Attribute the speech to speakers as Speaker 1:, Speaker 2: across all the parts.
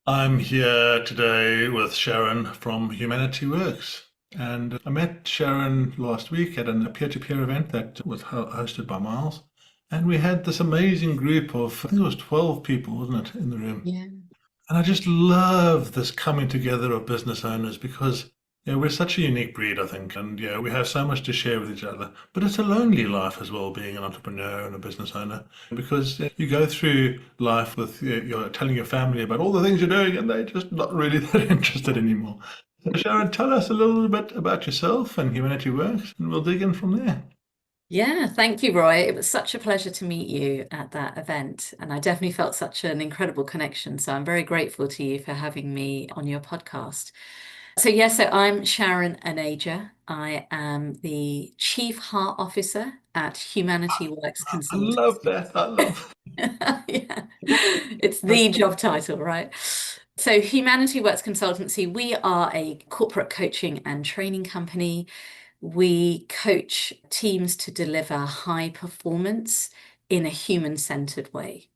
Speaker 1: I'm here today with Sharon from Humanity Works. And I met Sharon last week at a peer-to-peer event that was hosted by Miles. And we had this amazing group of, I think it was 12 people, wasn't it, in the room.
Speaker 2: Yeah.
Speaker 1: And I just love this coming together of business owners because we're such a unique breed, I think, and we have so much to share with each other. But it's a lonely life as well, being an entrepreneur and a business owner, because you go through life with you're telling your family about all the things you're doing, and they're just not really that interested anymore. So Sharon, tell us a little bit about yourself and Humanity Works, and we'll dig in from there.
Speaker 2: Yeah, thank you, Roy. It was such a pleasure to meet you at that event, and I definitely felt such an incredible connection. So I'm very grateful to you for having me on your podcast. So I'm Sharon Aneja. I am the Chief Heart Officer at Humanity Works
Speaker 1: I love
Speaker 2: Consultancy.
Speaker 1: that. I love.
Speaker 2: Yeah, it's the job title, right? So, Humanity Works Consultancy, we are a corporate coaching and training company. We coach teams to deliver high performance in a human-centered way.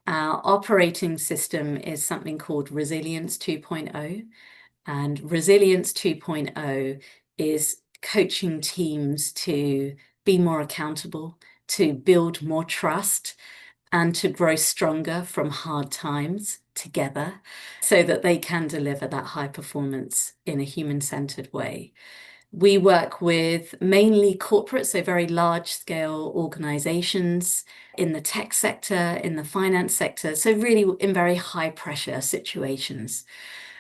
Speaker 2: Our operating system is something called Resilience 2.0, and Resilience 2.0 is coaching teams to be more accountable, to build more trust, and to grow stronger from hard times together so that they can deliver that high performance in a human-centered way. We work with mainly corporate, so very large scale organizations in the tech sector, in the finance sector, so really in very high pressure situations,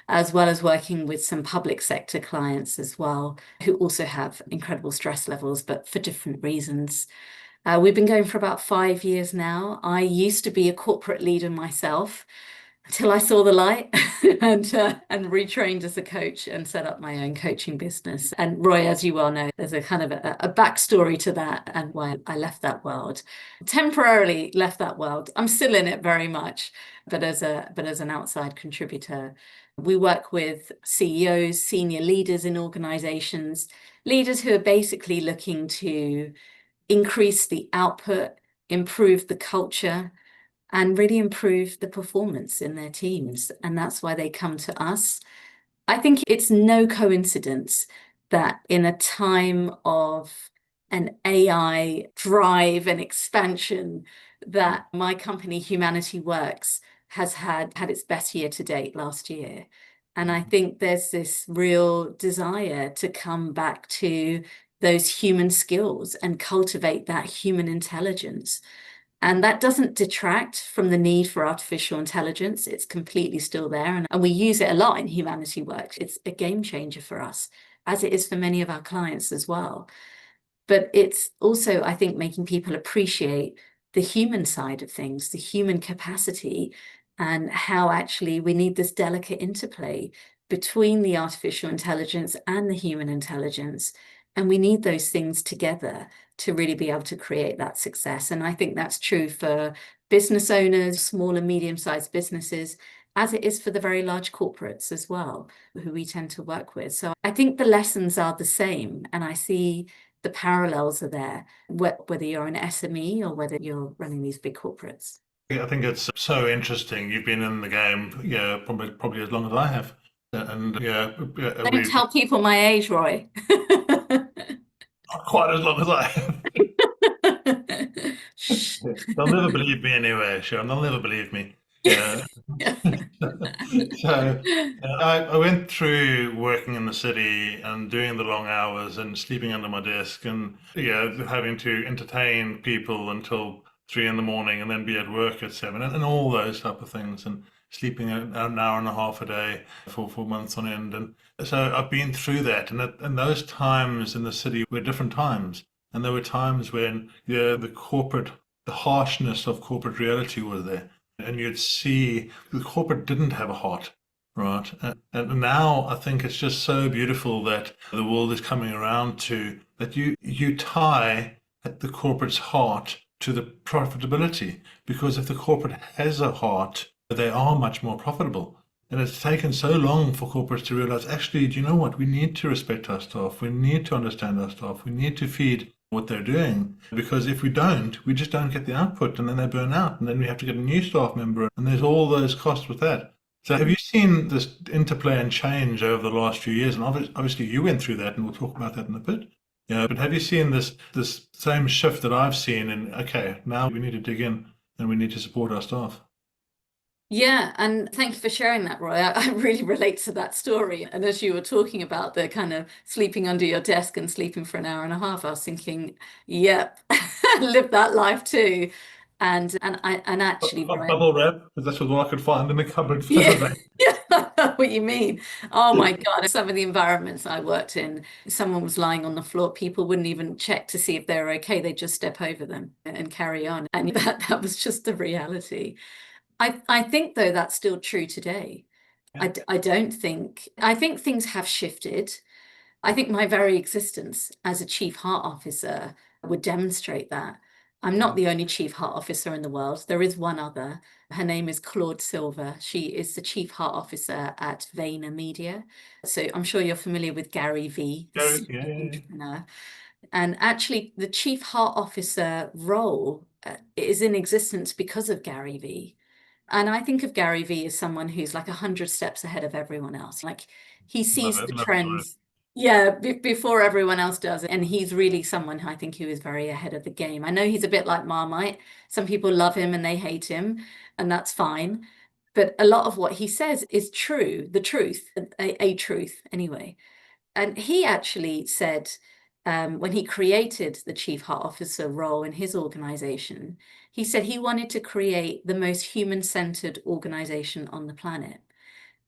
Speaker 2: as well as working with some public sector clients as well, who also have incredible stress levels, but for different reasons. We've been going for about 5 years now. I used to be a corporate leader myself until I saw the light and retrained as a coach and set up my own coaching business. And Roy, as you well know, there's a kind of a backstory to that and why I left that world. Temporarily left that world. I'm still in it very much, but as an outside contributor. We work with CEOs, senior leaders in organizations, leaders who are basically looking to increase the output, improve the culture, and really improve the performance in their teams. And that's why they come to us. I think it's no coincidence that in a time of an AI drive and expansion, that my company, Humanity Works, has had its best year to date last year. And I think there's this real desire to come back to those human skills and cultivate that human intelligence. And that doesn't detract from the need for artificial intelligence. It's completely still there. And we use it a lot in Humanity Works. It's a game changer for us, as it is for many of our clients as well. But it's also, I think, making people appreciate the human side of things, the human capacity, and how actually we need this delicate interplay between the artificial intelligence and the human intelligence. And we need those things together to really be able to create that success. And I think that's true for business owners, small and medium-sized businesses, as it is for the very large corporates as well, who we tend to work with. So I think the lessons are the same, and I see the parallels are there, whether you're an SME or whether you're running these big corporates.
Speaker 1: I think it's so interesting. You've been in the game, probably as long as I have, and
Speaker 2: Don't
Speaker 1: we've
Speaker 2: tell people my age, Roy.
Speaker 1: not quite as long as I have.
Speaker 2: Shh.
Speaker 1: They'll never believe me anyway, Sharon. They'll never believe me. Yeah. So I went through working in the city and doing the long hours and sleeping under my desk and having to entertain people until 3 in the morning and then be at work at 7 and all those type of things and sleeping an hour and a half a day for months on end. And so I've been through that and those times in the city were different times. And there were times when the harshness of corporate reality was there and you'd see the corporate didn't have a heart, right? And now I think it's just so beautiful that the world is coming around to that you tie at the corporate's heart to the profitability, because if the corporate has a heart, they are much more profitable. And it's taken so long for corporates to realize, actually, do you know what? We need to respect our staff. We need to understand our staff. We need to feed what they're doing. Because if we don't, we just don't get the output and then they burn out. And then we have to get a new staff member. And there's all those costs with that. So have you seen this interplay and change over the last few years? And obviously you went through that, and we'll talk about that in a bit. Yeah, but have you seen this same shift that I've seen? And okay, now we need to dig in and we need to support our staff.
Speaker 2: Yeah, and thank you for sharing that, Roy. I really relate to that story. And as you were talking about the kind of sleeping under your desk and sleeping for an hour and a half, I was thinking, yep, live that life too. And actually, right.
Speaker 1: Bubble wrap, because that's what I could find in the cupboard for the
Speaker 2: Yeah,
Speaker 1: day.
Speaker 2: yeah, I know what you mean. Oh my God. Some of the environments I worked in, someone was lying on the floor, people wouldn't even check to see if they were okay. They'd just step over them and carry on. And that was just the reality. I think though that's still true today.
Speaker 1: Yeah,
Speaker 2: I don't think, I think things have shifted. I think my very existence as a chief heart officer would demonstrate that. I'm not
Speaker 1: yeah.
Speaker 2: the only chief heart officer in the world. There is one other. Her name is Claude Silver. She is the chief heart officer at VaynerMedia. So I'm sure you're familiar with Gary V, the
Speaker 1: Gary,
Speaker 2: serial
Speaker 1: yeah, yeah, yeah.
Speaker 2: entrepreneur. And actually, the chief heart officer role is in existence because of Gary V. And I think of Gary Vee as someone who's like 100 steps ahead of everyone else. Like he
Speaker 1: Love
Speaker 2: sees
Speaker 1: it,
Speaker 2: the
Speaker 1: love it, love it.
Speaker 2: trends, yeah, before everyone else does. And he's really someone who I think who is very ahead of the game. I know he's a bit like Marmite. Some people love him and they hate him, and that's fine. But a lot of what he says is true, the truth, a truth anyway. And he actually said, when he created the chief heart officer role in his organization, he said he wanted to create the most human-centered organization on the planet.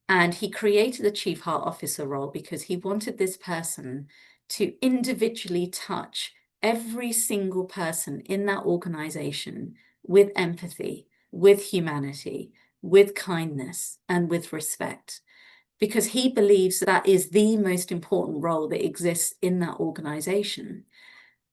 Speaker 2: And he created the chief heart officer role because he wanted this person to individually touch every single person in that organization with empathy, with humanity, with kindness, and with respect because he believes that is the most important role that exists in that organization.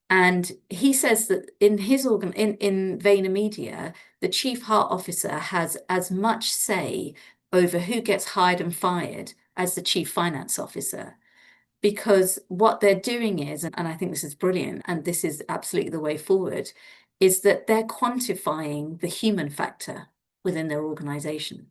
Speaker 2: And he says that in his in VaynerMedia, the chief heart officer has as much say over who gets hired and fired as the chief finance officer. Because what they're doing is, and I think this is brilliant, and this is absolutely the way forward, is that they're quantifying the human factor within their organization.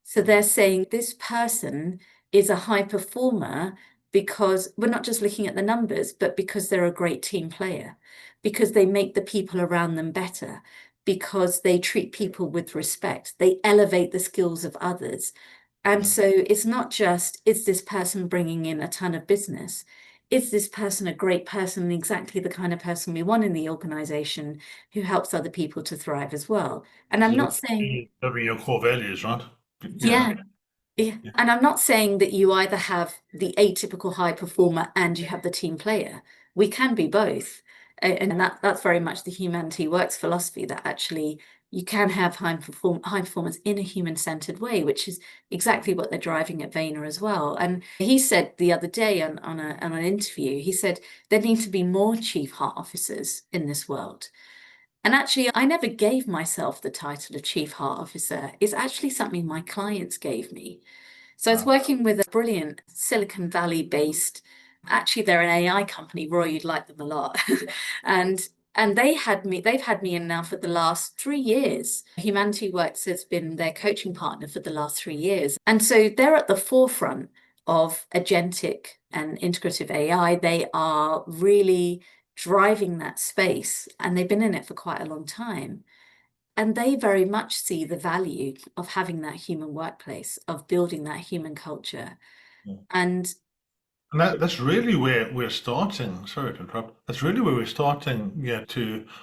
Speaker 2: So they're saying this person is a high performer because we're not just looking at the numbers, but because they're a great team player, because they make the people around them better, because they treat people with respect, they elevate the skills of others. And
Speaker 1: Yeah.
Speaker 2: so it's not just, is this person bringing in a ton of business? Is this person a great person, exactly the kind of person we want in the organization who helps other people to thrive as well? And I'm not saying,
Speaker 1: Delivering your core values, right? Yeah,
Speaker 2: yeah, yeah,
Speaker 1: yeah,
Speaker 2: and I'm not saying that you either have the atypical high performer and you have the team player. We can be both. And that's very much the humanity works philosophy that actually you can have high performance in a human-centered way, which is exactly what they're driving at Vayner as well. And he said the other day on an interview, he said there need to be more chief heart officers in this world. And actually, I never gave myself the title of Chief Heart Officer. It's actually something my clients gave me. So I was
Speaker 1: wow.
Speaker 2: working with a brilliant Silicon Valley based, actually they're an AI company, Roy, you'd like them a lot. and and they've had me in now for the last 3 years. Humanity Works has been their coaching partner for the last 3 years. And so they're at the forefront of agentic and integrative AI. They are really driving that space and they've been in it for quite a long time. And they very much see the value of having that human workplace, of building that human culture.
Speaker 1: Yeah.
Speaker 2: And
Speaker 1: And that's really where we're starting. Sorry to interrupt. That's really where we're starting. Yeah,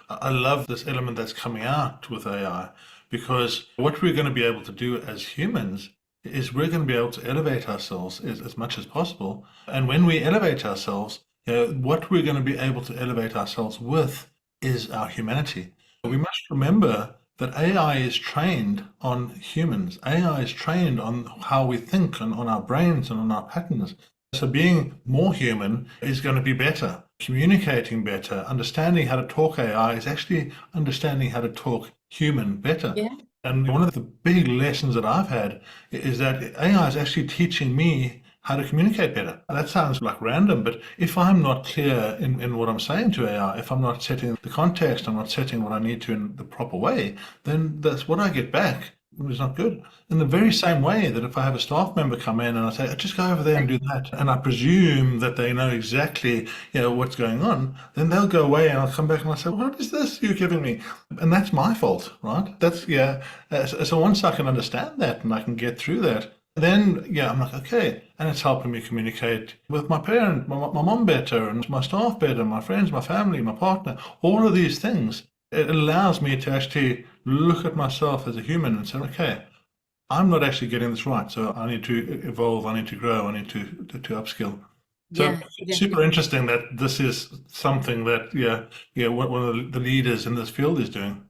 Speaker 1: I love this element that's coming out with AI because what we're going to be able to do as humans is we're going to be able to elevate ourselves as much as possible. And when we elevate ourselves, what we're going to be able to elevate ourselves with is our humanity. We must remember that AI is trained on humans. AI is trained on how we think and on our brains and on our patterns. So being more human is going to be better. Communicating better, understanding how to talk AI is actually understanding how to talk human better.
Speaker 2: yeah,
Speaker 1: And one of the big lessons that I've had is that AI is actually teaching me how to communicate better. That sounds like random, but if I'm not clear in what I'm saying to AI, if I'm not setting the context, I'm not setting what I need to in the proper way, then that's what I get back was not good. In the very same way that if I have a staff member come in and I say, just go over there and do that, and I presume that they know exactly, what's going on, then they'll go away and I'll come back and I'll say, what is this you're giving me? And that's my fault, right? That's, yeah. So once I can understand that and I can get through that, then, I'm like, okay. And it's helping me communicate with my parent, my mom better, and my staff better, my friends, my family, my partner, all of these things. It allows me to actually look at myself as a human and say, okay, I'm not actually getting this right. So I need to evolve, I need to grow, I need to upskill. So
Speaker 2: Yeah,
Speaker 1: it's
Speaker 2: yeah.
Speaker 1: super interesting that this is something that, one of the leaders in this field is doing.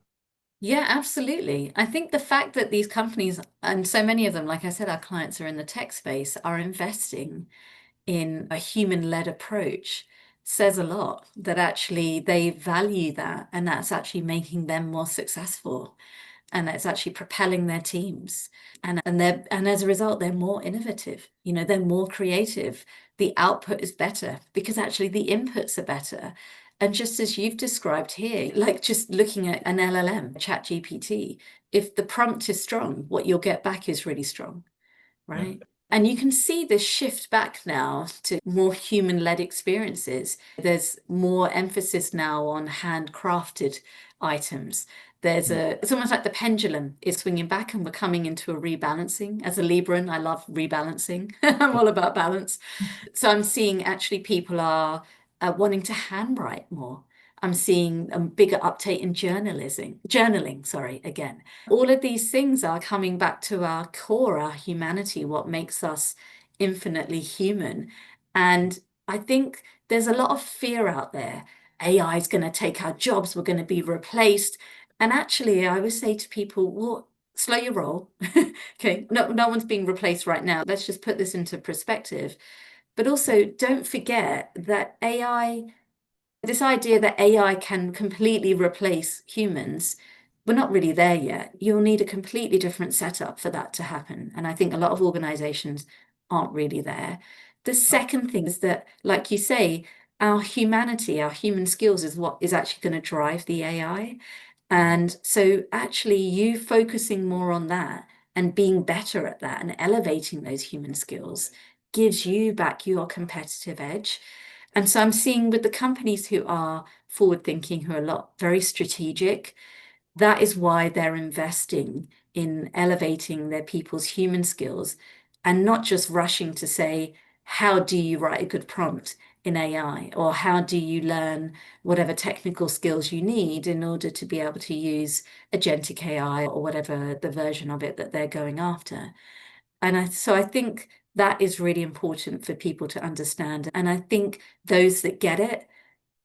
Speaker 2: Yeah, absolutely. I think the fact that these companies, and so many of them, like I said, our clients are in the tech space, are investing in a human-led approach says a lot, that actually they value that, and that's actually making them more successful, and it's actually propelling their teams. And as a result, they're more innovative, they're more creative. The output is better because actually the inputs are better. And just as you've described here, like just looking at an LLM, ChatGPT, if the prompt is strong, what you'll get back is really strong,
Speaker 1: Yeah.
Speaker 2: right? And you can see this shift back now to more human-led experiences. There's more emphasis now on handcrafted items. It's almost like the pendulum is swinging back and we're coming into a rebalancing. As a Libran, I love rebalancing. I'm all about balance. So I'm seeing actually people are wanting to handwrite more. I'm seeing a bigger uptake in journaling, sorry, again. All of these things are coming back to our core, our humanity, what makes us infinitely human. And I think there's a lot of fear out there. AI is going to take our jobs, we're going to be replaced. And actually, I always say to people, well, slow your roll. Okay, no one's being replaced right now. Let's just put this into perspective. But also, don't forget that this idea that AI can completely replace humans, we're not really there yet. You'll need a completely different setup for that to happen. And I think a lot of organizations aren't really there. The second thing is that, like you say, our humanity, our human skills is what is actually going to drive the AI. And so, actually, you focusing more on that and being better at that and elevating those human skills gives you back your competitive edge. And so, I'm seeing with the companies who are forward thinking, who are a lot very strategic, that is why they're investing in elevating their people's human skills and not just rushing to say, how do you write a good prompt in AI, or how do you learn whatever technical skills you need in order to be able to use agentic AI or whatever the version of it that they're going after. So I think that is really important for people to understand. And I think those that get it,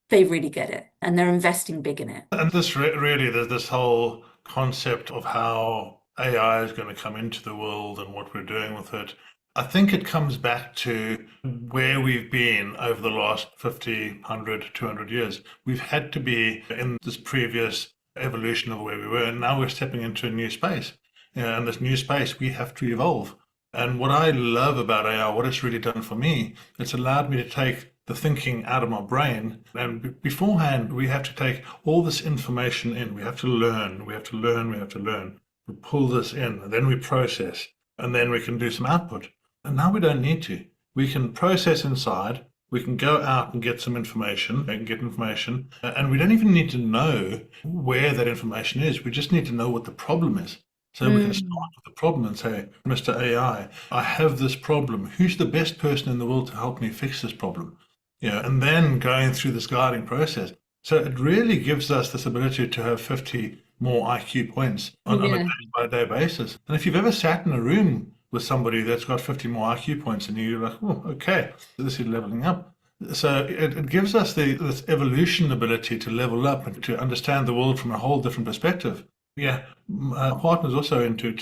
Speaker 2: they really get it and they're investing big in it.
Speaker 1: And really, there's this whole concept of how AI is going to come into the world and what we're doing with it. I think it comes back to where we've been over the last 50, 100, 200 years. We've had to be in this previous evolution of where we were, and now we're stepping into a new space. And this new space, we have to evolve. And what I love about AI, what it's really done for me, it's allowed me to take the thinking out of my brain. And beforehand, we have to take all this information in. We have to learn, we have to learn, we have to learn. We pull this in, and then we process, and then we can do some output. And now we don't need to. We can process inside, we can go out and get some information, and get information, and we don't even need to know where that information is. We just need to know what the problem is. So we can start with the problem and say, Mr. AI, I have this problem. Who's the best person in the world to help me fix this problem? And then going through this guiding process. So it really gives us this ability to have 50 more IQ points on a
Speaker 2: Yeah.
Speaker 1: day-by-day basis. And if you've ever sat in a room with somebody that's got 50 more IQ points and you're like, oh, okay, this is leveling up. So it gives us this evolution ability to level up and to understand the world from a whole different perspective. Yeah, my partner's also into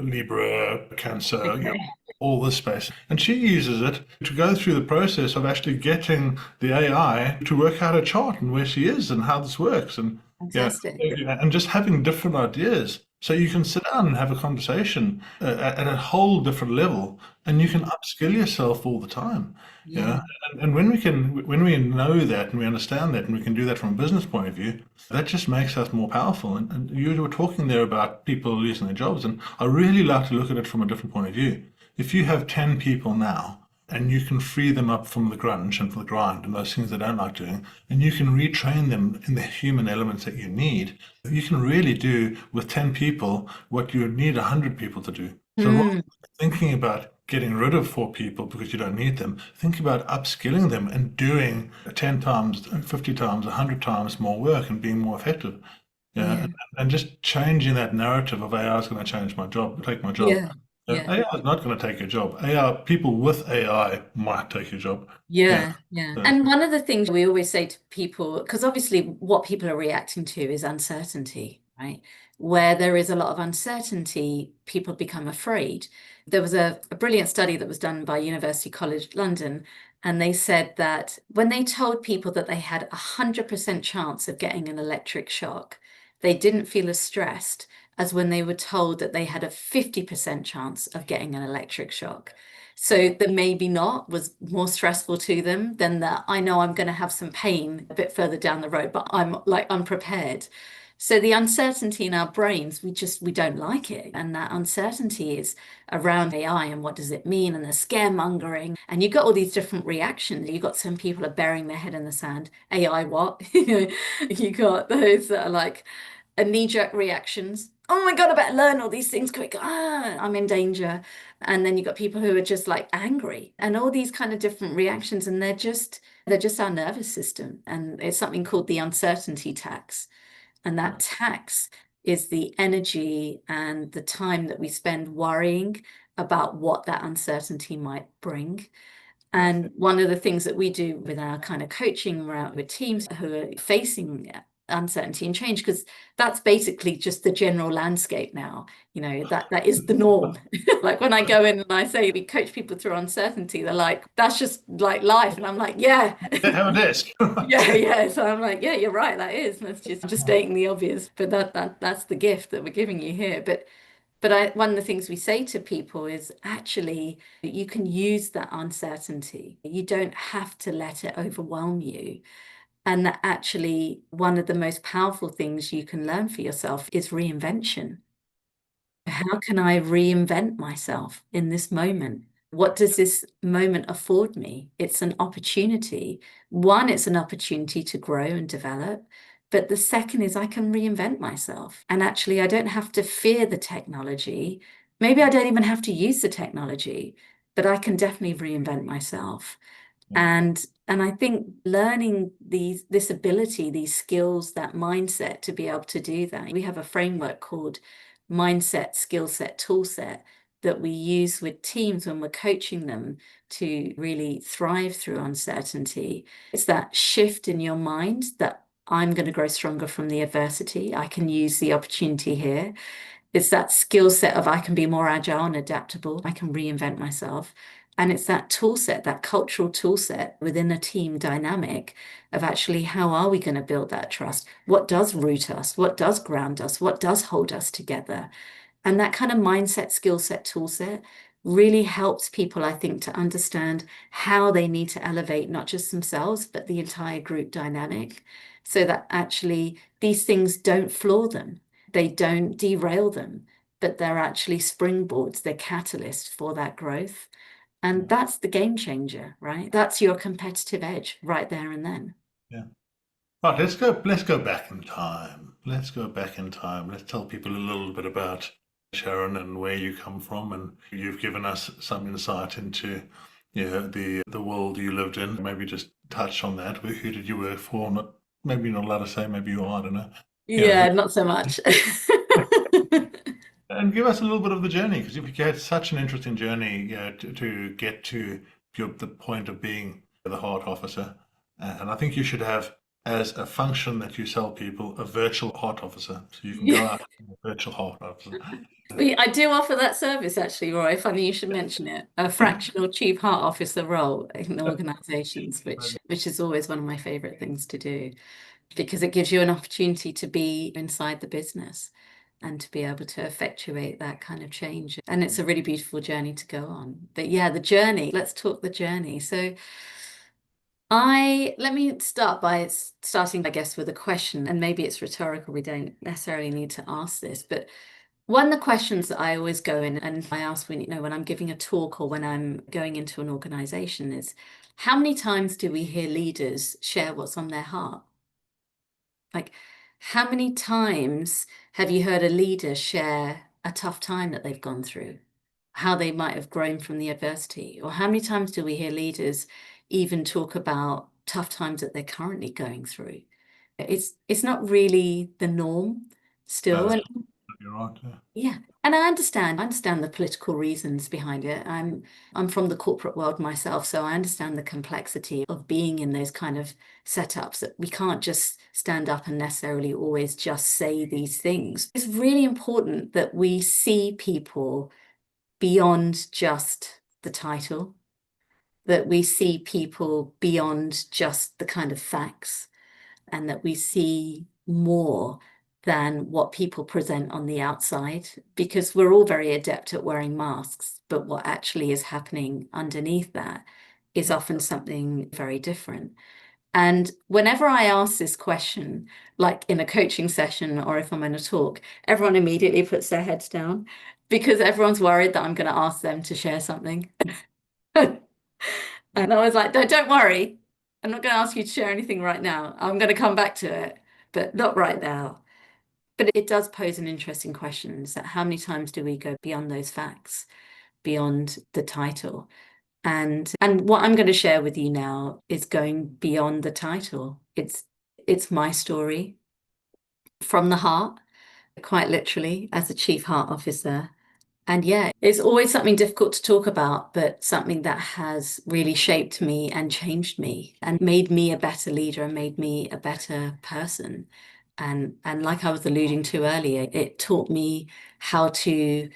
Speaker 1: Libra, Cancer,
Speaker 2: Okay.
Speaker 1: all this space. And she uses it to go through the process of actually getting the AI to work out a chart and where she is and how this works. And
Speaker 2: Fantastic.
Speaker 1: and just having different ideas. So you can sit down and have a conversation at a whole different level, and you can upskill yourself all the time.
Speaker 2: Yeah.
Speaker 1: Yeah, and when we know that and we understand that and we can do that from a business point of view, that just makes us more powerful. And you were talking there about people losing their jobs, and I really like to look at it from a different point of view. If you have 10 people now and you can free them up from the grunge and from the grind and those things they don't like doing, and you can retrain them in the human elements that you need, you can really do with 10 people what you would need 100 people to do. So rather
Speaker 2: Mm,
Speaker 1: than thinking about getting rid of 4 people because you don't need them, think about upskilling them and doing 10 times, 50 times, 100 times more work and being more effective. Yeah,
Speaker 2: yeah.
Speaker 1: and just changing that narrative of AI is going to change my job, take my job.
Speaker 2: Yeah.
Speaker 1: Yeah,
Speaker 2: Yeah.
Speaker 1: AI is not going to take your job. AI, people with AI might take your job. Yeah.
Speaker 2: Yeah, yeah.
Speaker 1: So,
Speaker 2: And one of the things we always say to people, because obviously what people are reacting to is uncertainty, right? Where there is a lot of uncertainty, people become afraid. There was a brilliant study that was done by University College London, and they said that when they told people that they had a 100% chance of getting an electric shock, they didn't feel as stressed as when they were told that they had a 50% chance of getting an electric shock. So the maybe not was more stressful to them than that I know I'm going to have some pain a bit further down the road, but I'm like unprepared. So the uncertainty in our brains, we don't like it. And that uncertainty is around AI and what does it mean and the scaremongering. And you've got all these different reactions. You've got some people are burying their head in the sand. AI what? You got those that are like, knee-jerk reactions. Oh my God, I better learn all these things quick. Ah, I'm in danger. And then you've got people who are just like angry and all these kind of different reactions. And they're just our nervous system. And it's something called the uncertainty tax. And that tax is the energy and the time that we spend worrying about what that uncertainty might bring.
Speaker 1: yeah,
Speaker 2: And one of the things that we do with our kind of coaching around with teams who are facing uncertainty and change, because that's basically just the general landscape now, that is the norm. Like when I go in and I say we coach people through uncertainty, they're like, that's just like life. And I'm like, yeah,
Speaker 1: have a desk.
Speaker 2: yeah, yeah. So I'm like, yeah, you're right, that is. That's just stating the obvious, but that's the gift that we're giving you here. But one of the things we say to people is actually you can use that uncertainty. You don't have to let it overwhelm you. And that actually one of the most powerful things you can learn for yourself is reinvention. How can I reinvent myself in this moment? What does this moment afford me? It's an opportunity. One, it's an opportunity to grow and develop. But the second is I can reinvent myself. And actually, I don't have to fear the technology. Maybe I don't even have to use the technology, but I can definitely reinvent myself.
Speaker 1: Yeah,
Speaker 2: And I think learning this ability, these skills, that mindset to be able to do that. We have a framework called mindset, skill set, tool set that we use with teams when we're coaching them to really thrive through uncertainty. It's that shift in your mind that I'm going to grow stronger from the adversity. I can use the opportunity here. It's that skill set of I can be more agile and adaptable. I can reinvent myself. And it's that tool set, that cultural tool set within a team dynamic of actually how are we going to build that trust? What does root us? What does ground us? What does hold us together? And that kind of mindset, skill set, tool set really helps people, I think, to understand how they need to elevate not just themselves, but the entire group dynamic so that actually these things don't floor them, they don't derail them, but they're actually springboards, they're catalysts for that growth.
Speaker 1: yeah,
Speaker 2: And that's the game changer, right? That's your competitive edge right there and then.
Speaker 1: yeah. Right, let's go back in time. Let's go back in time. Let's tell people a little bit about Sharon and where you come from, and you've given us some insight into, the world you lived in. Maybe just touch on that. Who did you work for? Not maybe you're not allowed to say, maybe you are, I don't know. Yeah,
Speaker 2: Yeah, not so much.
Speaker 1: and give us a little bit of the journey, because you've had such an interesting journey, to get to the point of being the heart officer. And I think you should have, as a function that you sell people, a virtual heart officer. So you can go
Speaker 2: Yeah.
Speaker 1: out and be a virtual heart officer.
Speaker 2: I do offer that service actually, Roy. Funny you should mention it. A fractional chief heart officer role in organizations, which is always one of my favorite things to do because it gives you an opportunity to be inside the business. and to be able to effectuate that kind of change. And it's a really beautiful journey to go on. But yeah, the journey, let's talk the journey. So let me start by starting, I guess, with a question, and maybe it's rhetorical. We don't necessarily need to ask this, but one of the questions that I always go in and I ask when, when I'm giving a talk or when I'm going into an organization is, how many times do we hear leaders share what's on their heart? Like, how many times have you heard a leader share a tough time that they've gone through, how they might have grown from the adversity? Or how many times do we hear leaders even talk about tough times that they're currently going through? It's not really the norm still.
Speaker 1: That's
Speaker 2: And
Speaker 1: you're right. Yeah.
Speaker 2: yeah, and I understand the political reasons behind it. I'm from the corporate world myself, so I understand the complexity of being in those kind of setups that we can't just stand up and necessarily always just say these things. It's really important that we see people beyond just the title, that we see people beyond just the kind of facts, and that we see more than what people present on the outside, because we're all very adept at wearing masks, but what actually is happening underneath that is often something very different. And whenever I ask this question, like in a coaching session or if I'm in a talk, everyone immediately puts their heads down because everyone's worried that I'm going to ask them to share something. And I was like, don't worry. I'm not going to ask you to share anything right now. I'm going to come back to it, but not right now. But it does pose an interesting question, is that how many times do we go beyond those facts, beyond the title? And what I'm going to share with you now is going beyond the title. It's my story from the heart, quite literally, as a chief heart officer. And yeah, it's always something difficult to talk about, but something that has really shaped me and changed me and made me a better leader and made me a better person. And like I was alluding to earlier, it taught me how to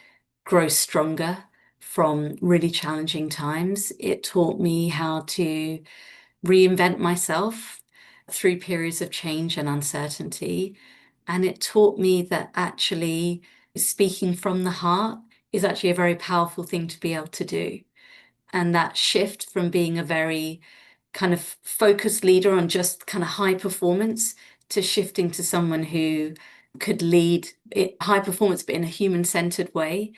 Speaker 2: grow stronger from really challenging times. It taught me how to reinvent myself through periods of change and uncertainty. And it taught me that actually speaking from the heart is actually a very powerful thing to be able to do. And that shift from being a very kind of focused leader on just kind of high performance to shifting to someone who could lead it, high performance, but in a human-centered way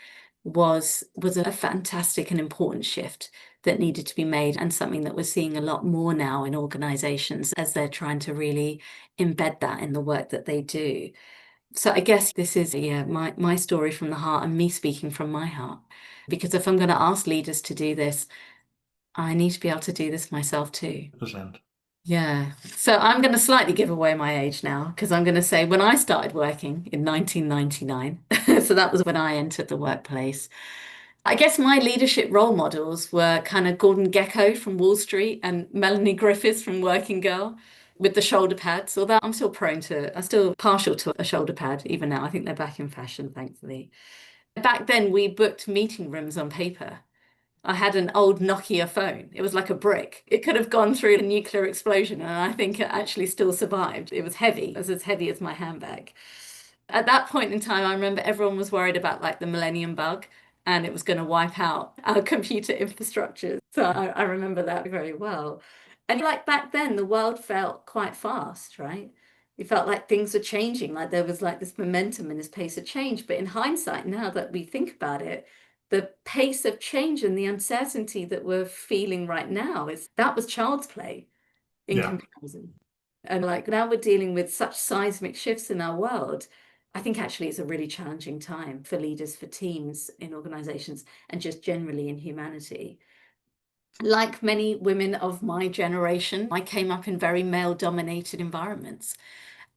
Speaker 2: was a fantastic and important shift that needed to be made, and something that we're seeing a lot more now in organizations as they're trying to really embed that in the work that they do. So I guess this is, yeah, my story from the heart and me speaking from my heart. Because if I'm going to ask leaders to do this, I need to be able to do this myself too.
Speaker 1: 100%.
Speaker 2: Yeah. So I'm going to slightly give away my age now because I'm going to say when I started working in 1999, so that was when I entered the workplace. I guess my leadership role models were kind of Gordon Gekko from Wall Street and Melanie Griffiths from Working Girl with the shoulder pads, although I'm still partial to a shoulder pad even now. I think they're back in fashion, thankfully. Back then, we booked meeting rooms on paper. I had an old Nokia phone. It was like a brick. It could have gone through a nuclear explosion, and I think it actually still survived. It was heavy. It was as heavy as my handbag. At that point in time, I remember everyone was worried about like the millennium bug and it was going to wipe out our computer infrastructure. So I remember that very well. And like back then, the world felt quite fast, right? It felt like things were changing, like there was like this momentum and this pace of change. But in hindsight, now that we think about it, the pace of change and the uncertainty that we're feeling right now is that was child's play in
Speaker 1: Yeah.
Speaker 2: comparison. And like now we're dealing with such seismic shifts in our world. I think actually it's a really challenging time for leaders, for teams in organizations, and just generally in humanity. Like many women of my generation, I came up in very male-dominated environments.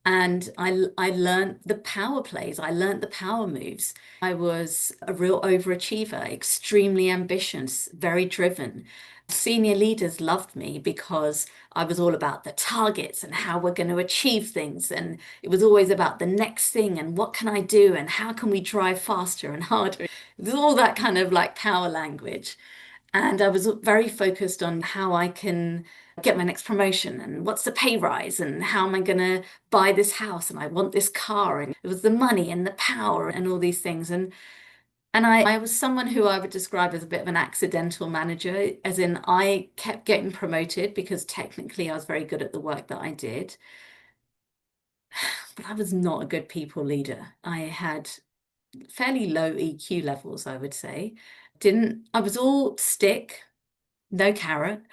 Speaker 2: And I learned the power plays. I learned the power moves. I was a real overachiever, extremely ambitious, very driven. Senior leaders loved me because I was all about the targets and how we're going to achieve things. And it was always about the next thing and what can I do and how can we drive faster and harder. It was all that kind of like power language. And I was very focused on how I can get my next promotion and what's the pay rise and how am I going to buy this house and I want this car, and it was the money and the power and all these things. And I was someone who I would describe as a bit of an accidental manager, as in I kept getting promoted because technically I was very good at the work that I did. But I was not a good people leader. I had fairly low EQ levels, I would say. I was all stick, no carrot.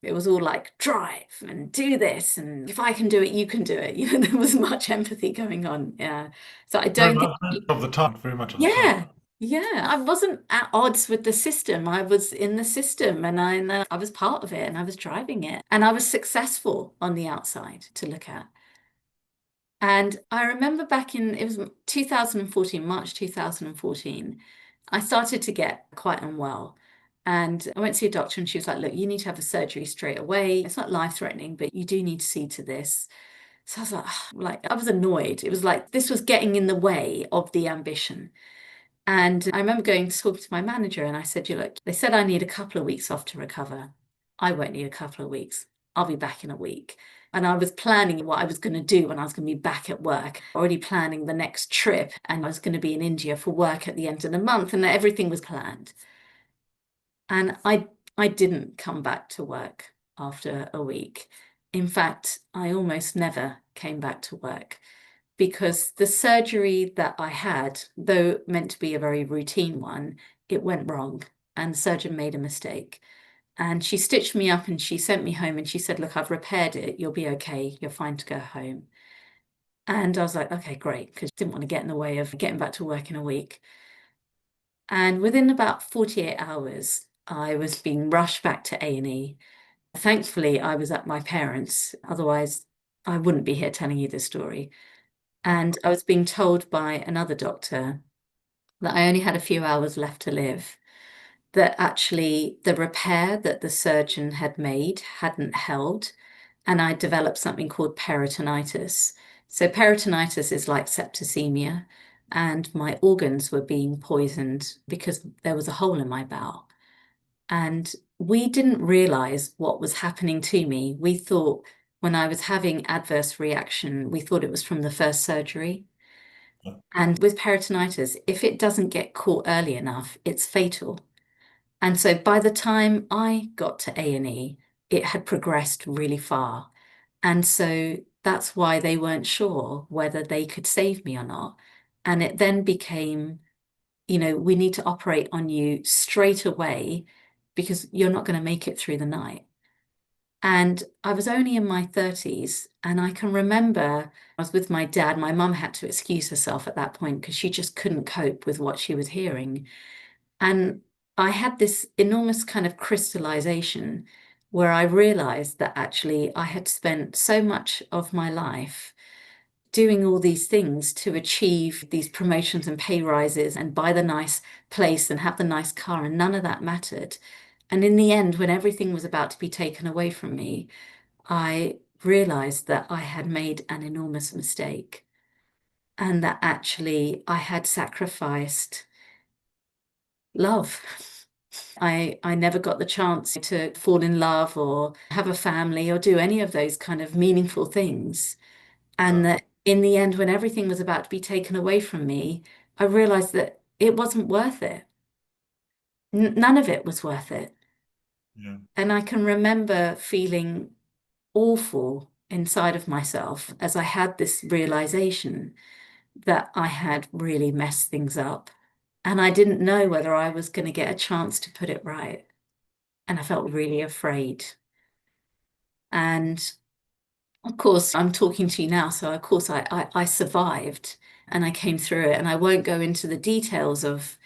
Speaker 2: It was all like drive and do this, and if I can do it, you can do it. There was much empathy going on. Yeah. So I
Speaker 1: Very
Speaker 2: don't think,
Speaker 1: much of the time, very much of the time.
Speaker 2: yeah, yeah. I wasn't at odds with the system. I was in the system and I was part of it and I was driving it. And I was successful on the outside to look at. And I remember it was 2014, March 2014, I started to get quite unwell. And I went to see a doctor and she was like, look, you need to have a surgery straight away. It's not life-threatening, but you do need to see to this. So I was like, I was annoyed. It was like this was getting in the way of the ambition. And I remember going to talk to my manager and I said, you look, they said I need a couple of weeks off to recover. I won't need a couple of weeks. I'll be back in a week. And I was planning what I was going to do when I was going to be back at work, already planning the next trip. And I was going to be in India for work at the end of the month, and everything was planned. And I didn't come back to work after a week. In fact, I almost never came back to work because the surgery that I had, though meant to be a very routine one, it went wrong and the surgeon made a mistake. And she stitched me up and she sent me home and she said, look, I've repaired it. You'll be okay. You're fine to go home. And I was like, okay, great, because I didn't want to get in the way of getting back to work in a week. And within about 48 hours, I was being rushed back to A&E. Thankfully, I was at my parents', otherwise I wouldn't be here telling you this story. And I was being told by another doctor that I only had a few hours left to live, that actually the repair that the surgeon had made hadn't held, and I developed something called peritonitis. So peritonitis is like septicemia, and my organs were being poisoned because there was a hole in my bowel. And we didn't realize what was happening to me. We thought when I was having adverse reaction, we thought it was from the first surgery.
Speaker 1: Yeah.
Speaker 2: And with peritonitis, if it doesn't get caught early enough, it's fatal. And so by the time I got to A&E, it had progressed really far. And so that's why they weren't sure whether they could save me or not. And it then became, we need to operate on you straight away because you're not going to make it through the night. And I was only in my 30s, and I can remember I was with my dad. My mum had to excuse herself at that point because she just couldn't cope with what she was hearing. And I had this enormous kind of crystallization where I realized that actually I had spent so much of my life doing all these things to achieve these promotions and pay rises and buy the nice place and have the nice car, and none of that mattered. And in the end, when everything was about to be taken away from me, I realized that I had made an enormous mistake and that actually I had sacrificed love. I never got the chance to fall in love or have a family or do any of those kind of meaningful things. And
Speaker 1: Yeah.
Speaker 2: that in the end, when everything was about to be taken away from me, I realized that it wasn't worth it. None of it was worth it.
Speaker 1: Yeah.
Speaker 2: And I can remember feeling awful inside of myself as I had this realization that I had really messed things up. And I didn't know whether I was going to get a chance to put it right. And I felt really afraid. And of course, I'm talking to you now, so of course I survived and I came through it. And I won't go into the details of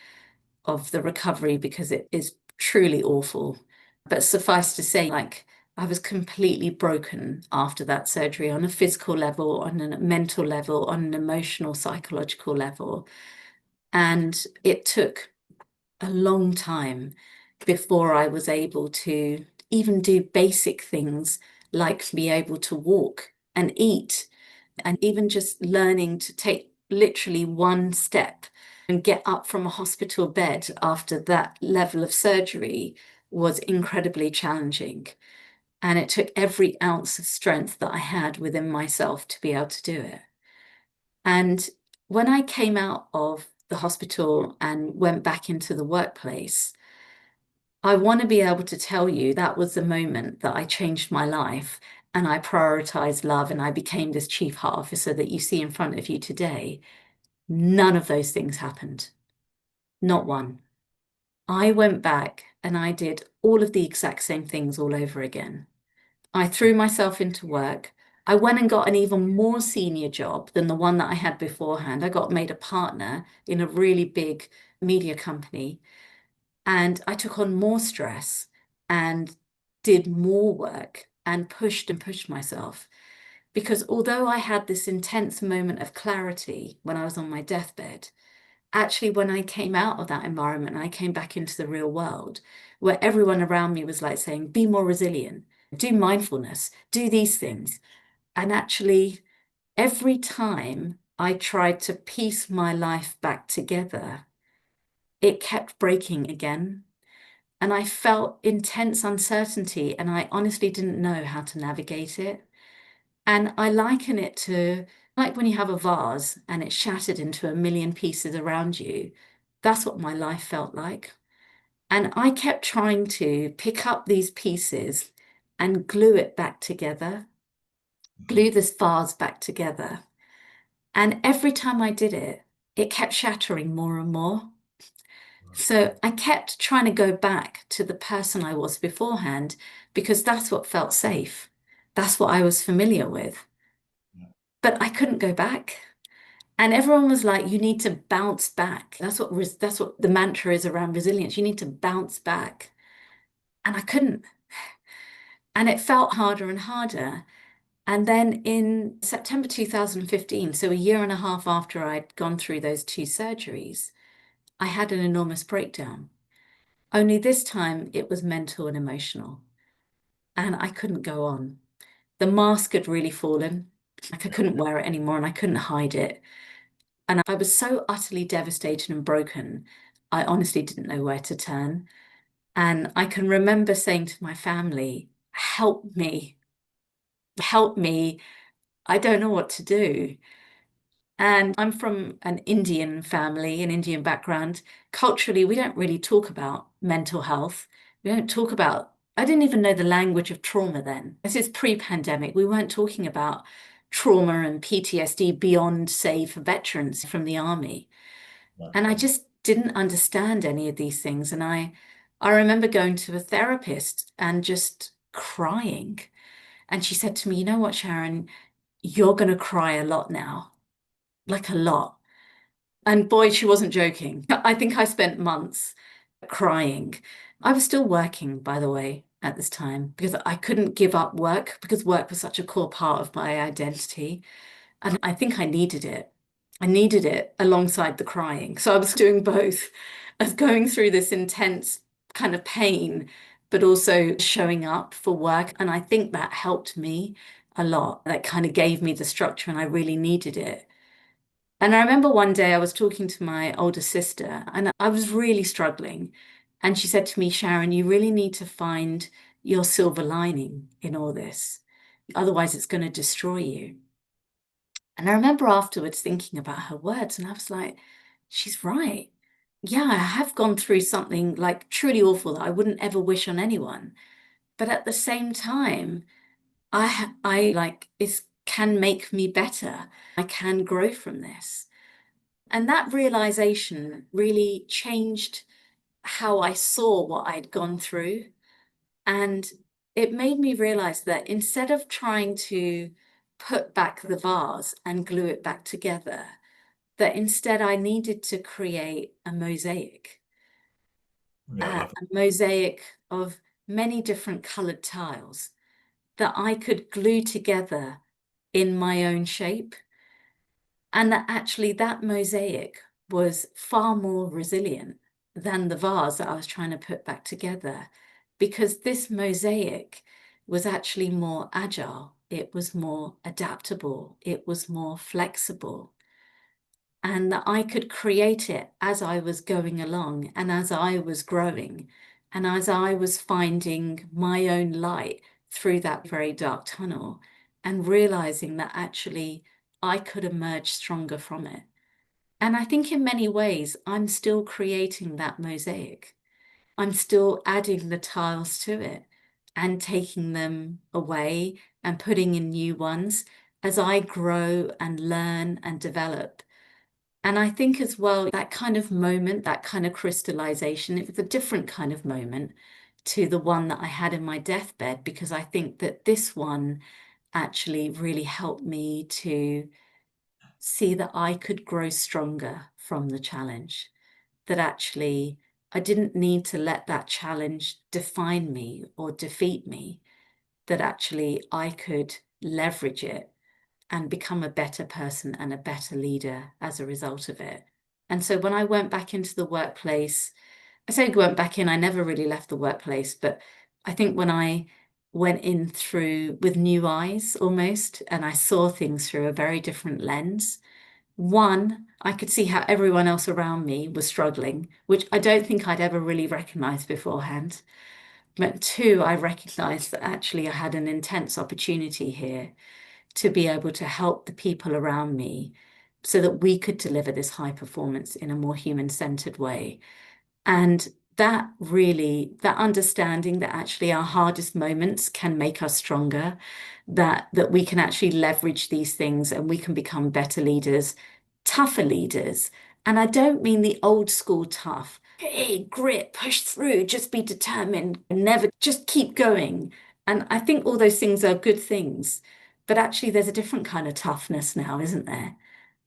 Speaker 2: the recovery because it is truly awful. But suffice to say, like, I was completely broken after that surgery on a physical level, on a mental level, on an emotional, psychological level. And it took a long time before I was able to even do basic things like be able to walk and eat, and even just learning to take literally one step and get up from a hospital bed after that level of surgery was incredibly challenging. And it took every ounce of strength that I had within myself to be able to do it. And when I came out of the hospital and went back into the workplace, I want to be able to tell you that was the moment that I changed my life and I prioritized love and I became this chief heart officer that you see in front of you today. None of those things happened. Not one. I went back and I did all of the exact same things all over again. I threw myself into work. I went and got an even more senior job than the one that I had beforehand. I got made a partner in a really big media company, and I took on more stress and did more work and pushed myself. Because although I had this intense moment of clarity when I was on my deathbed, actually, when I came out of that environment and I came back into the real world, where everyone around me was like saying, be more resilient, do mindfulness, do these things. And actually, every time I tried to piece my life back together, it kept breaking again. And I felt intense uncertainty, and I honestly didn't know how to navigate it. And I liken it to like when you have a vase and it's shattered into a million pieces around you. That's what my life felt like. And I kept trying to pick up these pieces and glue it back together, glue this vase back together. And every time I did it, it kept shattering more and more. So I kept trying to go back to the person I was beforehand because that's what felt safe. That's what I was familiar with. But I couldn't go back. And everyone was like, you need to bounce back. That's what the mantra is around resilience. You need to bounce back. And I couldn't. And it felt harder and harder. And then in September 2015, so a year and a half after I'd gone through those two surgeries, I had an enormous breakdown. Only this time it was mental and emotional. And I couldn't go on. The mask had really fallen. Like I couldn't wear it anymore and I couldn't hide it. And I was so utterly devastated and broken, I honestly didn't know where to turn. And I can remember saying to my family, help me, help me. I don't know what to do. And I'm from an Indian family, an Indian background. Culturally, we don't really talk about mental health. We don't talk about, I didn't even know the language of trauma then. This is pre-pandemic. We weren't talking about trauma and PTSD beyond, say, for veterans from the army. And I just didn't understand any of these things. And I remember going to a therapist and just crying. And she said to me, you know what, Sharon, you're going to cry a lot now, like a lot. And boy, she wasn't joking. I think I spent months crying. I was still working, by the way, at this time because I couldn't give up work because work was such a core part of my identity. And I think I needed it. I needed it alongside the crying. So I was doing both. I was going through this intense kind of pain, but also showing up for work. And I think that helped me a lot. That kind of gave me the structure, and I really needed it. And I remember one day I was talking to my older sister, and I was really struggling. And she said to me, Sharon, you really need to find your silver lining in all this. Otherwise, it's going to destroy you. And I remember afterwards thinking about her words, and I was like, she's right. Yeah, I have gone through something like truly awful that I wouldn't ever wish on anyone. But at the same time, I like it can make me better. I can grow from this. And that realization really changed how I saw what I'd gone through. And it made me realize that instead of trying to put back the vase and glue it back together, that instead I needed to create
Speaker 1: Yeah, I love
Speaker 2: a mosaic of many different colored tiles that I could glue together in my own shape. And that actually that mosaic was far more resilient than the vase that I was trying to put back together, because this mosaic was actually more agile, it was more adaptable, it was more flexible, and that I could create it as I was going along and as I was growing and as I was finding my own light through that very dark tunnel and realizing that actually I could emerge stronger from it. And I think in many ways, I'm still creating that mosaic. I'm still adding the tiles to it and taking them away and putting in new ones as I grow and learn and develop. And I think as well, that kind of moment, that kind of crystallization, it was a different kind of moment to the one that I had in my deathbed, because I think that this one actually really helped me to see that I could grow stronger from the challenge, that actually I didn't need to let that challenge define me or defeat me, that actually I could leverage it and become a better person and a better leader as a result of it. And so when I went back into the workplace, I say went back in, I never really left the workplace, but I think when I went in through with new eyes almost, and I saw things through a very different lens. One, I could see how everyone else around me was struggling, which I don't think I'd ever really recognized beforehand. But two, I recognized that actually I had an intense opportunity here to be able to help the people around me so that we could deliver this high performance in a more human-centered way. And that really, that understanding that actually our hardest moments can make us stronger, that we can actually leverage these things and we can become better leaders, tougher leaders. And I don't mean the old school tough. Hey, grit, push through, just be determined, never just keep going. And I think all those things are good things. But actually, there's a different kind of toughness now, isn't there?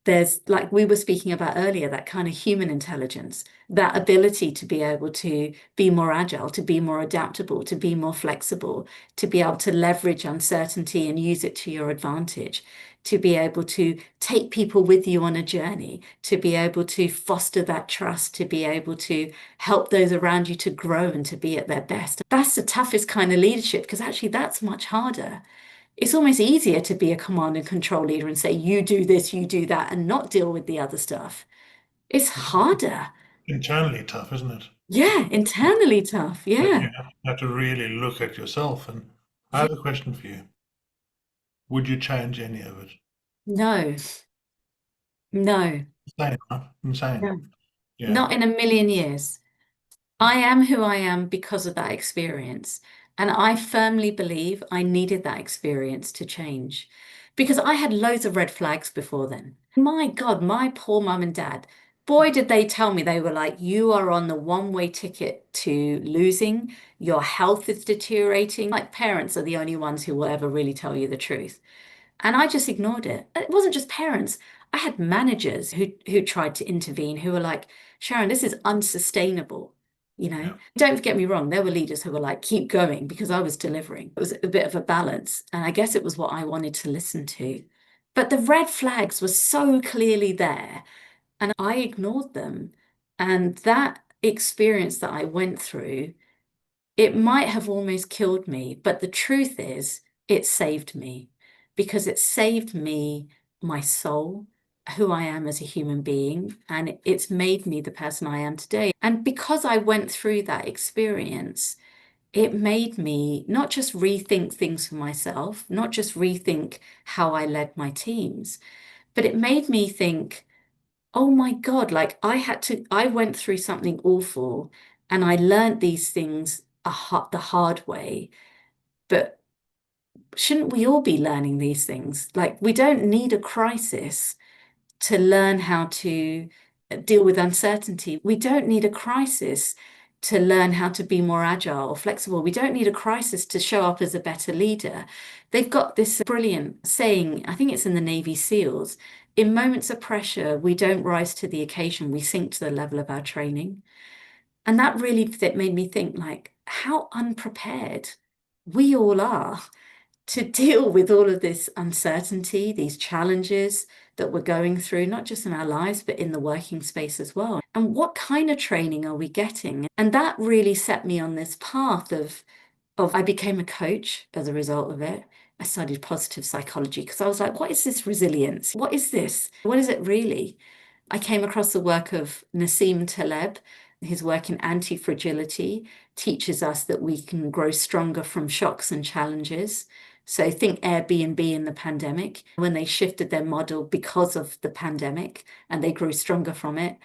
Speaker 2: There's, like we were speaking about earlier, that kind of human intelligence, that ability to be able to be more agile, to be more adaptable, to be more flexible, to be able to leverage uncertainty and use it to your advantage, to be able to take people with you on a journey, to be able to foster that trust, to be able to help those around you to grow and to be at their best. That's the toughest kind of leadership, because actually that's much harder. It's almost easier to be a command and control leader and say, you do this, you do that, and not deal with the other stuff. It's harder.
Speaker 1: Internally tough, isn't it?
Speaker 2: Yeah, internally tough.
Speaker 1: But
Speaker 2: Yeah.
Speaker 1: you have to really look at yourself. And I
Speaker 2: Yeah.
Speaker 1: have a question for you. Would you change any of it?
Speaker 2: No, no,
Speaker 1: Insane, huh? Insane.
Speaker 2: no,
Speaker 1: Yeah.
Speaker 2: not in a million years. I am who I am because of that experience. And I firmly believe I needed that experience to change, because I had loads of red flags before then. My God, my poor mum and dad, boy, did they tell me, they were like, you are on the one-way ticket to losing. Your health is deteriorating. Like, parents are the only ones who will ever really tell you the truth. And I just ignored it. It wasn't just parents. I had managers who tried to intervene, who were like, Sharon, this is unsustainable.
Speaker 1: Yeah.
Speaker 2: Don't get me wrong, there were leaders who were like, keep going, because I was delivering. It was a bit of a balance. And I guess it was what I wanted to listen to. But the red flags were so clearly there, and I ignored them. And that experience that I went through, it might have almost killed me, but the truth is, it saved me, because it saved me, my soul, who I am as a human being, and it's made me the person I am today. And because I went through that experience, it made me not just rethink things for myself, not just rethink how I led my teams, but it made me think, oh my God, like I went through something awful and I learned these things the hard way. But shouldn't we all be learning these things? Like, we don't need a crisis to learn how to deal with uncertainty. We don't need a crisis to learn how to be more agile or flexible. We don't need a crisis to show up as a better leader. They've got this brilliant saying, I think it's in the Navy SEALs: in moments of pressure, we don't rise to the occasion, we sink to the level of our training. And that made me think, like, how unprepared we all are to deal with all of this uncertainty, these challenges that we're going through, not just in our lives, but in the working space as well. And what kind of training are we getting? And that really set me on this path of I became a coach as a result of it. I studied positive psychology because I was like, what is this resilience? What is this? What is it really? I came across the work of Nassim Taleb, his work in anti-fragility teaches us that we can grow stronger from shocks and challenges. So think Airbnb in the pandemic, when they shifted their model because of the pandemic and they grew stronger from it.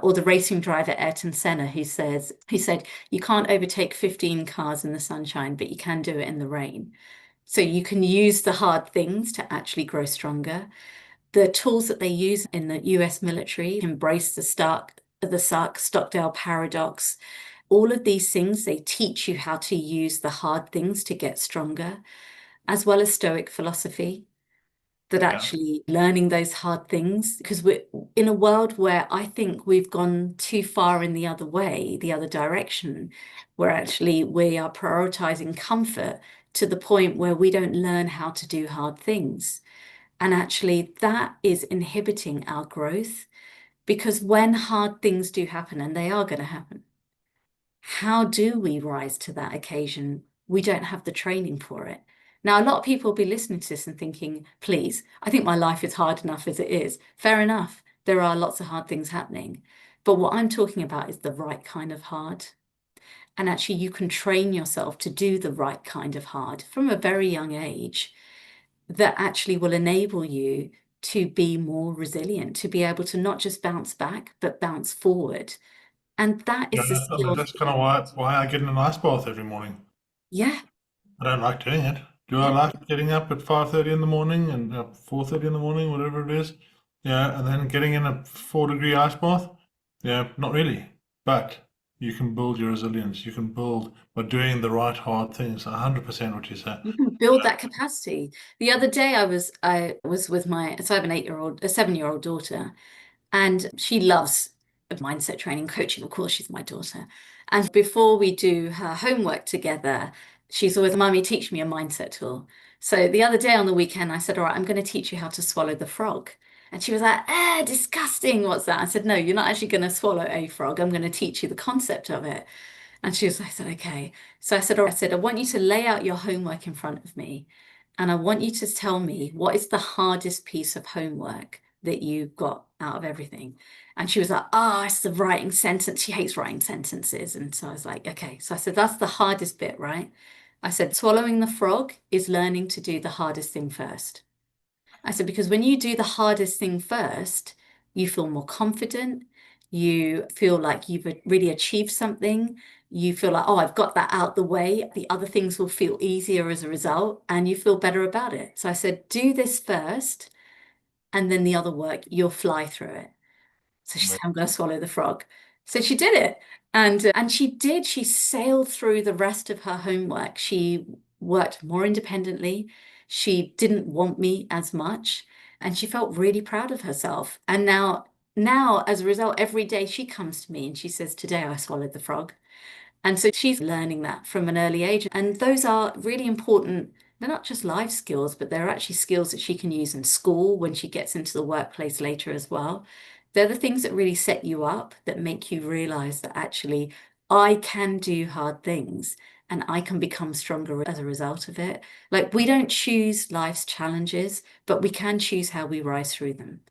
Speaker 2: Or the racing driver Ayrton Senna, he said, you can't overtake 15 cars in the sunshine, but you can do it in the rain. So you can use the hard things to actually grow stronger. The tools that they use in the US military embrace the Sark Stockdale paradox. All of these things, they teach you how to use the hard things to get stronger, as well as Stoic philosophy, that
Speaker 1: Yeah.
Speaker 2: actually learning those hard things, because we're in a world where I think we've gone too far in the other way, the other direction, where actually we are prioritizing comfort to the point where we don't learn how to do hard things. And actually, that is inhibiting our growth because when hard things do happen, and they are going to happen, how do we rise to that occasion? We don't have the training for it. Now, a lot of people will be listening to this and thinking, please, I think my life is hard enough as it is. Fair enough. There are lots of hard things happening. But what I'm talking about is the right kind of hard. And actually, you can train yourself to do the right kind of hard from a very young age that actually will enable you to be more resilient, to be able to not just bounce back, but bounce forward. And that
Speaker 1: Yeah,
Speaker 2: is the
Speaker 1: I mean,
Speaker 2: skill.
Speaker 1: that's kind of why I get in an ice bath every morning.
Speaker 2: Yeah.
Speaker 1: I don't like doing it. Do I
Speaker 2: Yeah.
Speaker 1: like getting up at 5:30 in the morning and 4:30 in the morning, whatever it is? Yeah, and then getting in a 4-degree ice bath? Yeah, not really. But you can build your resilience. You can build by doing the right hard things. 100% what you say.
Speaker 2: You can build that capacity. The other day I was with so I have a 7-year-old daughter, and she loves mindset training, coaching. Of course, she's my daughter. And before we do her homework together, she's always, Mummy, teach me a mindset tool. So the other day on the weekend, I said, all right, I'm going to teach you how to swallow the frog. And she was like, disgusting. What's that? I said, no, you're not actually going to swallow a frog. I'm going to teach you the concept of it. And I said, okay. So I said, all right, I said, I want you to lay out your homework in front of me. And I want you to tell me what is the hardest piece of homework that you got out of everything. And she was like, it's the writing sentence. She hates writing sentences. And so I was like, okay. So I said, that's the hardest bit, right? I said, swallowing the frog is learning to do the hardest thing first. I said, because when you do the hardest thing first, you feel more confident. You feel like you've really achieved something. You feel like, oh, I've got that out the way. The other things will feel easier as a result, and you feel better about it. So I said, do this first, and then the other work, you'll fly through it. So she said, I'm going to swallow the frog. So she did it. And she did. She sailed through the rest of her homework. She worked more independently. She didn't want me as much. And she felt really proud of herself. And now, as a result, every day she comes to me and she says, today I swallowed the frog. And so she's learning that from an early age. And those are really important. They're not just life skills, but they're actually skills that she can use in school when she gets into the workplace later as well. They're the things that really set you up, that make you realize that actually I can do hard things and I can become stronger as a result of it. Like we don't choose life's challenges, but we can choose how we rise through them.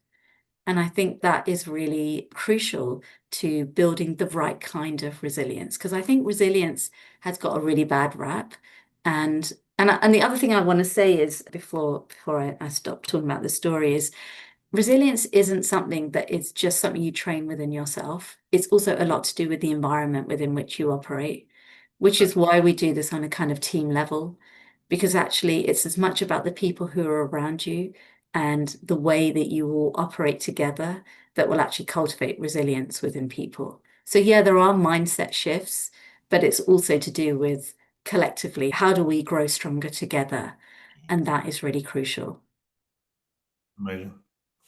Speaker 2: And I think that is really crucial to building the right kind of resilience, because I think resilience has got a really bad rap. And the other thing I want to say is before I stop talking about the story is resilience isn't something that is just something you train within yourself. It's also a lot to do with the environment within which you operate, which is why we do this on a kind of team level, because actually it's as much about the people who are around you and the way that you all operate together that will actually cultivate resilience within people. So, yeah, there are mindset shifts, but it's also to do with collectively, how do we grow stronger together? And that is really crucial.
Speaker 1: Amazing.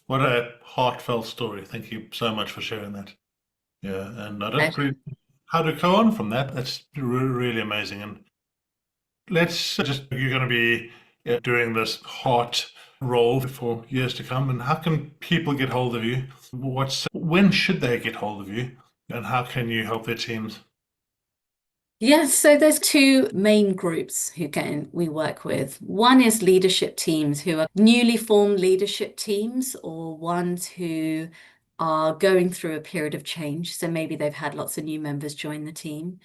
Speaker 1: What a heartfelt story. Thank you so much for sharing that. Yeah, and I don't
Speaker 2: Pleasure.
Speaker 1: really how to go on from that. That's really amazing. And let's just, you're going to be doing this heart role for years to come. And how can people get hold of you? When should they get hold of you? And how can you help their teams?
Speaker 2: Yes, so there's two main groups we work with. One is leadership teams who are newly formed leadership teams or ones who are going through a period of change. So maybe they've had lots of new members join the team.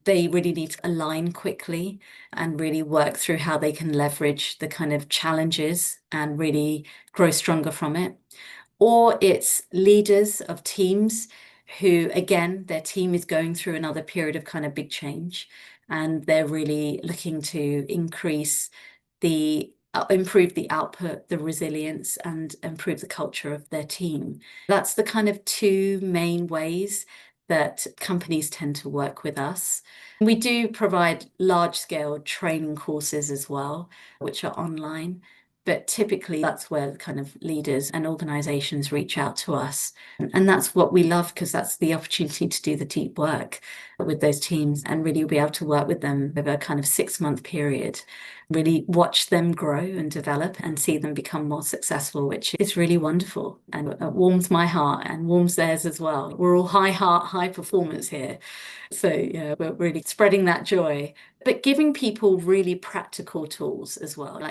Speaker 2: They really need to align quickly and really work through how they can leverage the kind of challenges and really grow stronger from it. Or it's leaders of teams who, again, their team is going through another period of kind of big change, and they're really looking to improve the output, the resilience, and improve the culture of their team. That's the kind of two main ways that companies tend to work with us. We do provide large-scale training courses as well, which are online. But typically, that's where kind of leaders and organizations reach out to us. And that's what we love, because that's the opportunity to do the deep work with those teams and really be able to work with them over a kind of 6-month period, really watch them grow and develop and see them become more successful, which is really wonderful. And it warms my heart and warms theirs as well. We're all high heart, high performance here. So, yeah, we're really spreading that joy, but giving people really practical tools as well.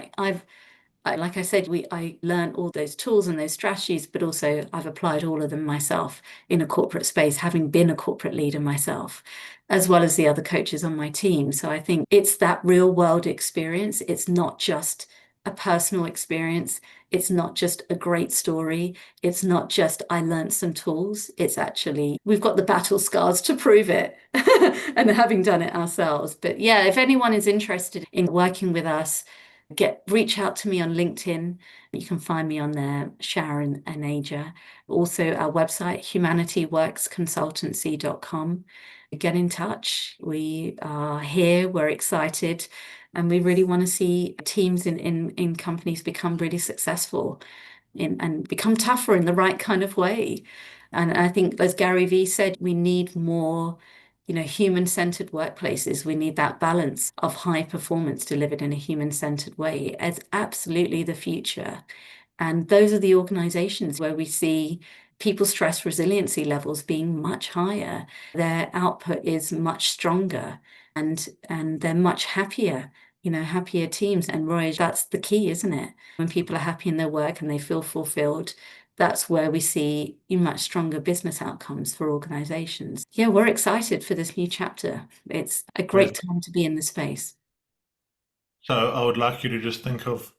Speaker 2: Like I said, I learned all those tools and those strategies, but also I've applied all of them myself in a corporate space, having been a corporate leader myself, as well as the other coaches on my team. So I think it's that real world experience. It's not just a personal experience. It's not just a great story. It's not just I learned some tools. It's actually we've got the battle scars to prove it and having done it ourselves. But yeah, if anyone is interested in working with us, reach out to me on LinkedIn. You can find me on there, Sharon Aneja. Also, our website, humanityworksconsultancy.com. Get in touch. We are here, we're excited, and we really want to see teams in companies become really successful and become tougher in the right kind of way. And I think, as Gary Vee said, we need more human-centered workplaces. We need that balance of high performance delivered in a human-centered way. It's absolutely the future. And those are the organizations where we see people's stress resiliency levels being much higher. Their output is much stronger and they're much happier, happier teams. And Roy, that's the key, isn't it? When people are happy in their work and they feel fulfilled, that's where we see much stronger business outcomes for organizations. Yeah, we're excited for this new chapter. It's a great
Speaker 1: Great.
Speaker 2: time to be in the space.
Speaker 1: So I would like you to just think of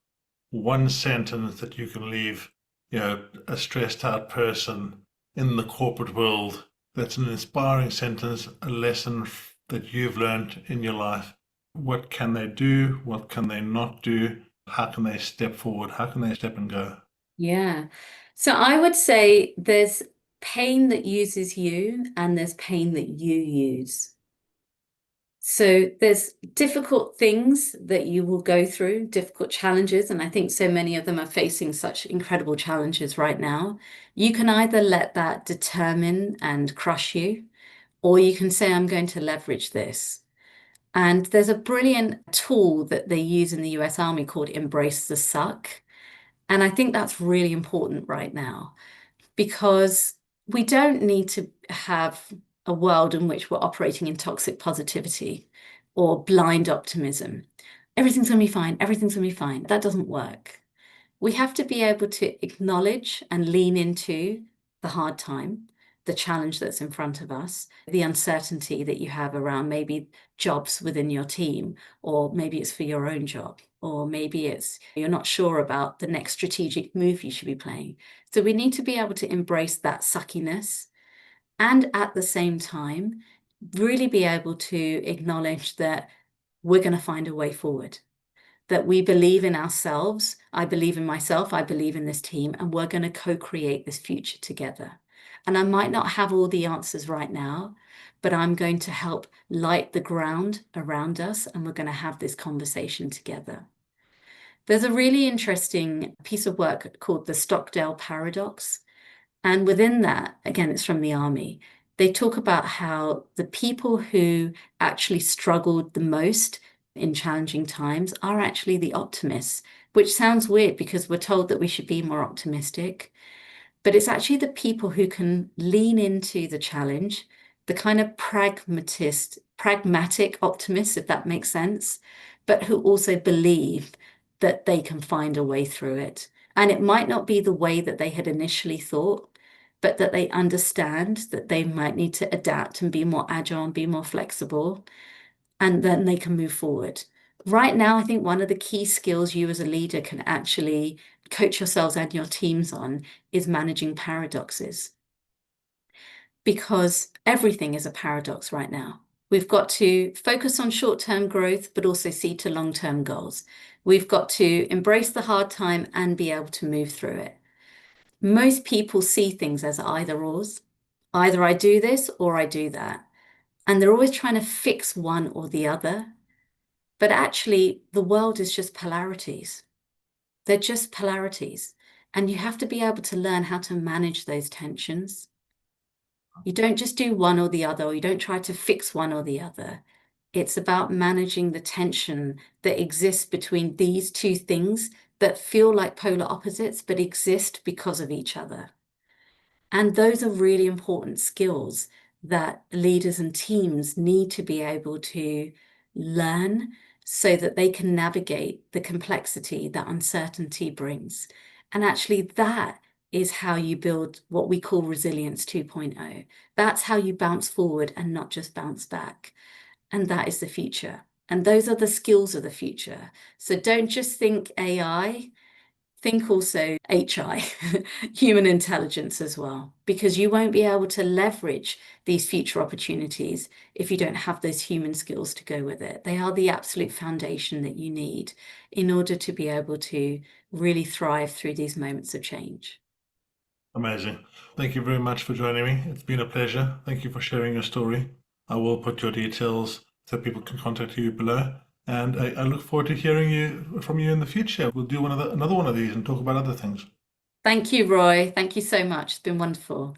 Speaker 1: one sentence that you can leave, a stressed out person in the corporate world. That's an inspiring sentence, a lesson that you've learned in your life. What can they do? What can they not do? How can they step forward? How can they step and go?
Speaker 2: Yeah. So I would say there's pain that uses you and there's pain that you use. So there's difficult things that you will go through, difficult challenges, and I think so many of them are facing such incredible challenges right now. You can either let that determine and crush you, or you can say, I'm going to leverage this. And there's a brilliant tool that they use in the US Army called Embrace the Suck. And I think that's really important right now, because we don't need to have a world in which we're operating in toxic positivity or blind optimism. Everything's going to be fine. Everything's going to be fine. That doesn't work. We have to be able to acknowledge and lean into the hard time, the challenge that's in front of us, the uncertainty that you have around maybe jobs within your team, or maybe it's for your own job, or maybe it's you're not sure about the next strategic move you should be playing. So we need to be able to embrace that suckiness and at the same time, really be able to acknowledge that we're going to find a way forward, that we believe in ourselves. I believe in myself. I believe in this team, and we're going to co-create this future together. And I might not have all the answers right now, but I'm going to help light the ground around us, and we're going to have this conversation together. There's a really interesting piece of work called the Stockdale Paradox. And within that, again, it's from the army. They talk about how the people who actually struggled the most in challenging times are actually the optimists, which sounds weird because we're told that we should be more optimistic. But it's actually the people who can lean into the challenge, the kind of pragmatic optimists, if that makes sense, but who also believe that they can find a way through it. And it might not be the way that they had initially thought, but that they understand that they might need to adapt and be more agile and be more flexible, and then they can move forward. Right now, I think one of the key skills you as a leader can actually coach yourselves and your teams on is managing paradoxes, because everything is a paradox right now. We've got to focus on short-term growth, but also see to long-term goals. We've got to embrace the hard time and be able to move through it. Most people see things as either ors. Either I do this or I do that. And they're always trying to fix one or the other. But actually, the world is just polarities. They're just polarities. And you have to be able to learn how to manage those tensions. You don't just do one or the other, or you don't try to fix one or the other. It's about managing the tension that exists between these two things that feel like polar opposites, but exist because of each other. And those are really important skills that leaders and teams need to be able to learn so that they can navigate the complexity that uncertainty brings. And actually, that is how you build what we call resilience 2.0. That's how you bounce forward and not just bounce back. And that is the future. And those are the skills of the future. So don't just think AI. Think also HI, human intelligence as well, because you won't be able to leverage these future opportunities if you don't have those human skills to go with it. They are the absolute foundation that you need in order to be able to really thrive through these moments of change.
Speaker 1: Amazing. Thank you very much for joining me. It's been a pleasure. Thank you for sharing your story. I will put your details so people can contact you below. And I look forward to hearing from you in the future. We'll do another one of these and talk about other things.
Speaker 2: Thank you, Roy. Thank you so much. It's been wonderful.